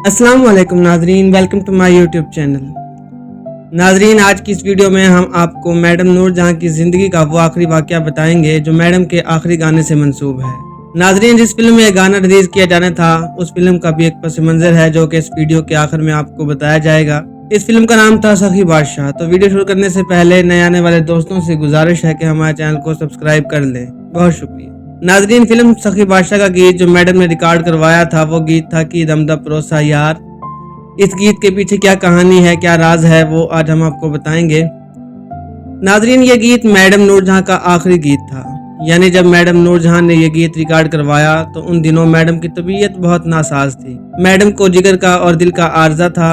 अस्सलाम वालेकुम नाजरीन, welcome to my YouTube channel. नाजरीन, आज की इस वीडियो में हम आपको मैडम नूर जहां की ज़िंदगी का वो आखिरी वाक़या बताएंगे जो मैडम के आखिरी गाने से मंसूब है। नाजरीन, जिस फिल्म में गाना रिलीज़ किया जाना था उस फिल्म का भी एक पस मंज़र है जो कि इस वीडियो के आखिर में आपको बताया जाएगा। इस फिल्म का नाम था सखी बादशाह। तो वीडियो शुरू करने से पहले नए आने वाले दोस्तों से गुजारिश है कि हमारे चैनल को सब्सक्राइब कर लें। बहुत शुक्रिया। नाजरीन, फिल्म सखी बादशाह का गीत जो मैडम ने रिकॉर्ड करवाया था वो गीत था कि दमदा परोसा यार। इस गीत के पीछे क्या कहानी है, क्या राज है, वो आज हम आपको बताएंगे। नाजरीन, ये गीत मैडम नूरजहां का आखिरी गीत था। यानी जब मैडम नूरजहां ने ये गीत रिकॉर्ड करवाया तो उन दिनों मैडम की तबीयत बहुत नासाज थी। मैडम को जिगर का और दिल का आर्जा था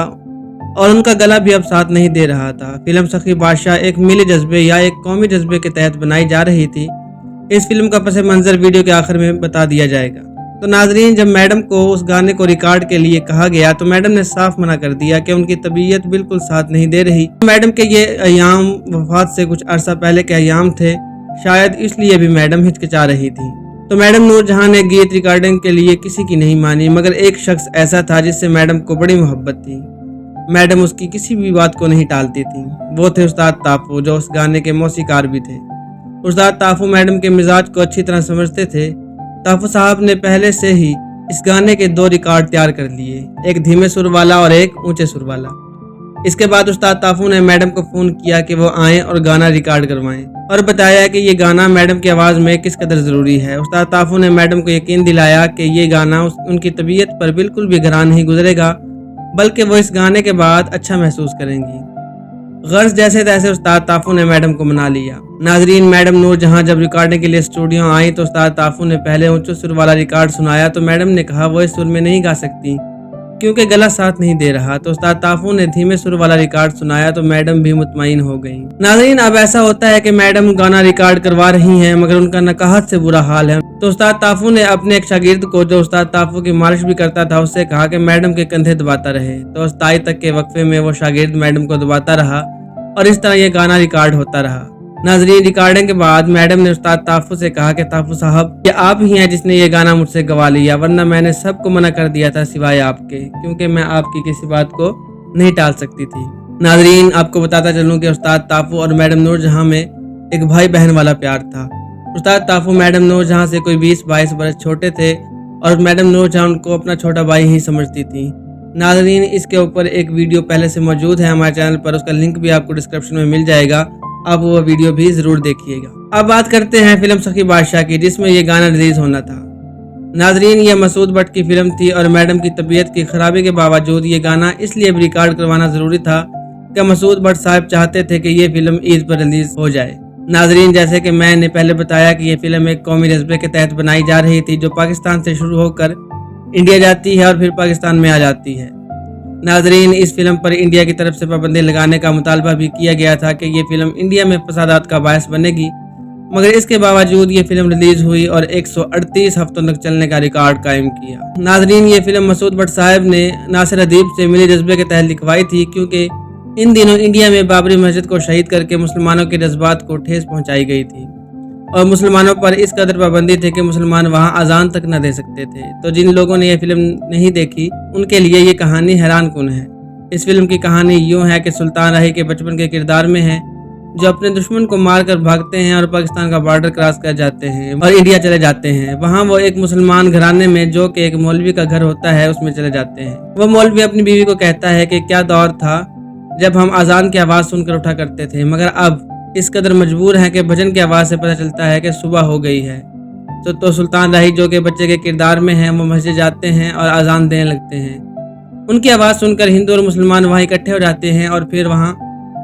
और उनका गला भी अब साथ नहीं दे रहा था। फिल्म सखी बादशाह एक मिली जज्बे या एक कौमी जज्बे के तहत बनाई जा रही थी। इस फिल्म का पसे मंजर वीडियो के आखिर में बता दिया जाएगा। तो नाजरीन, जब मैडम को उस गाने को रिकॉर्ड के लिए कहा गया तो मैडम ने साफ मना कर दिया कि उनकी तबीयत बिल्कुल साथ नहीं दे रही। मैडम के ये अयाम वफात से कुछ अरसा पहले के अयाम थे, शायद इसलिए भी मैडम हिचकिचा रही थी। तो मैडम नूरजहां ने गीत रिकॉर्डिंग के लिए किसी की नहीं मानी, मगर एक शख्स ऐसा था जिससे मैडम को बड़ी मोहब्बत थी। मैडम उसकी किसी भी बात को नहीं टालती थी। वो थे उस्ताद ताफू, जो उस गाने के मौसीकार भी थे। उस्ताद ताफू मैडम के मिजाज को अच्छी तरह समझते थे। ताफू साहब ने पहले से ही इस गाने के 2 रिकॉर्ड तैयार कर लिए, एक धीमे सुर वाला और एक ऊंचे सुर वाला। इसके बाद उस्ताद ताफू ने मैडम को फ़ोन किया कि वो आएं और गाना रिकॉर्ड करवाएं और बताया कि ये गाना मैडम की आवाज़ में किस कदर ज़रूरी है। उस्ताद ताफू ने मैडम को यकीन दिलाया कि ये गाना उनकी तबीयत पर बिल्कुल भी गरा नहीं गुजरेगा, बल्कि वो इस गाने के बाद अच्छा महसूस करेंगी। गर्ज जैसे तैसे उस्ताद ताफू ने मैडम को मना लिया। नाजरीन, मैडम नूरजहां जब रिकॉर्डिंग के लिए स्टूडियो आई तो उस्ताद ताफू ने पहले ऊंचे सुर वाला रिकॉर्ड सुनाया तो मैडम ने कहा वो इस सुर में नहीं गा सकती क्योंकि गला साथ नहीं दे रहा। तो उस्ताद ताफू ने धीमे सुर वाला रिकॉर्ड सुनाया तो मैडम भी मुतमईन हो गई। नाजरीन, अब ऐसा होता है कि मैडम गाना रिकॉर्ड करवा रही हैं मगर उनका नकाहत से बुरा हाल है। तो उस्ताद ताफू ने अपने एक शागिर्द को, जो उस्ताद ताफू की मालिश भी करता था, उससे कहा कि मैडम के कंधे दबाता रहे। तो उस्ताई तक के वक्फे में वो शागिर्द मैडम को दबाता रहा और इस तरह ये गाना रिकॉर्ड होता रहा। नाजरीन, रिकॉर्डिंग के बाद मैडम ने उस्ताद ताफू से कहा कि ताफू साहब, ये आप ही हैं जिसने ये गाना मुझसे गवा लिया, वरना मैंने सबको मना कर दिया था सिवाय आपके, क्योंकि मैं आपकी किसी बात को नहीं टाल सकती थी। नाजरीन, आपको बताता चलूं कि उस्ताद ताफू और मैडम नूरजहां में एक भाई बहन वाला प्यार था। उस्ताद ताफू मैडम नूरजहां से कोई 20-22 बरस छोटे थे और मैडम नूरजहां उनको अपना छोटा भाई ही समझती थी। नाजरीन, इसके ऊपर एक वीडियो पहले से मौजूद है हमारे चैनल पर, उसका लिंक भी आपको डिस्क्रिप्शन में मिल जाएगा, आप वो वीडियो भी जरूर देखिएगा। अब बात करते हैं फिल्म सखी बादशाह की, जिसमें ये गाना रिलीज होना था। नाजरीन, ये मसूद भट्ट की फिल्म थी और मैडम की तबीयत की खराबी के बावजूद ये गाना इसलिए भी रिकॉर्ड करवाना जरूरी था कि मसूद भट्ट साहब चाहते थे कि ये फिल्म ईद पर रिलीज हो जाए। नाजरीन, जैसे कि मैंने पहले बताया कि ये फिल्म एक कौमी जज्बे के तहत बनाई जा रही थी, जो पाकिस्तान से शुरू होकर इंडिया जाती है और फिर पाकिस्तान में आ जाती है। नाजरीन, इस फिल्म पर इंडिया की तरफ से पाबंदी लगाने का मुतालबा भी किया गया था कि ये फिल्म इंडिया में फसादात का बायस बनेगी, मगर इसके बावजूद ये फिल्म रिलीज हुई और 138 हफ्तों तक चलने का रिकॉर्ड कायम किया। नाजरीन, ये फिल्म मसूद भट्ट साहब ने नासिर अदीब से मिली जज्बे के तहत लिखवाई थी, क्योंकि इन दिनों इंडिया में बाबरी मस्जिद को शहीद करके मुसलमानों के जज्बात को ठेस पहुँचाई गई थी और मुसलमानों पर इस कदर पाबंदी थी कि मुसलमान वहां अजान तक न दे सकते थे। तो जिन लोगों ने यह फिल्म नहीं देखी उनके लिए ये कहानी हैरान कुन है। इस फिल्म की कहानी यूं है कि सुल्तान राही के बचपन के किरदार में है, जो अपने दुश्मन को मारकर भागते हैं और पाकिस्तान का बॉर्डर क्रॉस कर जाते हैं और इंडिया चले जाते हैं। वहाँ वो एक मुसलमान घराने में, जो कि एक मौलवी का घर होता है, उसमें चले जाते हैं। वो मौलवी अपनी बीवी को कहता है कि क्या दौर था जब हम अजान की आवाज़ सुनकर उठा करते थे, मगर अब इस कदर मजबूर हैं कि भजन की आवाज़ से पता चलता है कि सुबह हो गई है। तो सुल्तान राही, जो कि बच्चे के किरदार में हैं, वो मस्जिद जाते हैं और अजान देने लगते हैं। उनकी आवाज़ सुनकर हिंदू और मुसलमान वहाँ इकट्ठे हो जाते हैं और फिर वहाँ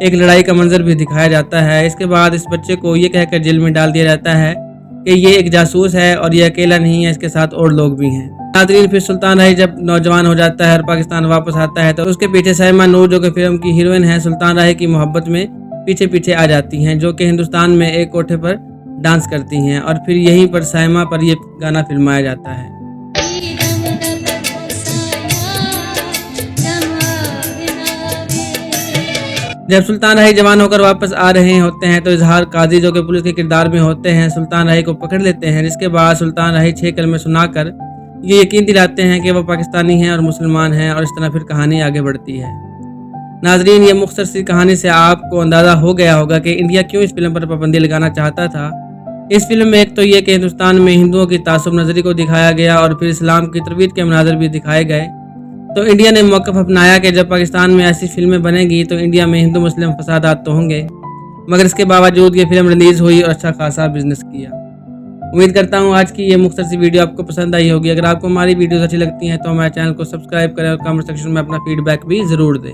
एक लड़ाई का मंजर भी दिखाया जाता है। इसके बाद इस बच्चे को ये कहकर जेल में डाल दिया जाता है कि ये एक जासूस है और ये अकेला नहीं है, इसके साथ और लोग भी हैं। नाज़रीन, फिर सुल्तान राही जब नौजवान हो जाता है और पाकिस्तान वापस आता है तो उसके पीछे साइमा नूर, जो कि फिल्म की हीरोइन है, सुल्तान राही की मोहब्बत में पीछे पीछे आ जाती हैं, जो कि हिंदुस्तान में एक कोठे पर डांस करती हैं और फिर यहीं पर साइमा पर यह गाना फिल्माया जाता है। जब सुल्तान राही जवान होकर वापस आ रहे होते हैं तो इजहार काजी जो कि पुलिस के किरदार में होते हैं सुल्तान राही को पकड़ लेते हैं, जिसके बाद सुल्तान राही 6 कलमे सुनाकर ये यकीन दिलाते हैं कि वो पाकिस्तानी हैं और मुसलमान हैं, और इस तरह फिर कहानी आगे बढ़ती है। नाजरीन, ये मुख्तसर सी कहानी से आपको अंदाज़ा हो गया होगा कि इंडिया क्यों इस फिल्म पर पाबंदी लगाना चाहता था। इस फिल्म में एक तो ये कि हिंदुस्तान में हिंदुओं की तासुब नज़री को दिखाया गया और फिर इस्लाम की तरवीज के मनाज़र भी दिखाए गए। तो इंडिया ने मौक़िफ़ अपनाया कि जब पाकिस्तान में ऐसी फिल्में बनेगी तो इंडिया में हिंदू मुस्लिम फसादात तो होंगे, मगर इसके बावजूद ये फिल्म रिलीज़ हुई और अच्छा खासा बिजनेस किया। उम्मीद करता हूँ आज की ये मुख्तसर सी वीडियो आपको पसंद आई होगी। अगर आपको हमारी वीडियोस अच्छी लगती हैं तो हमारे चैनल को सब्सक्राइब करें और कमेंट सेक्शन में अपना फीडबैक भी ज़रूर दें।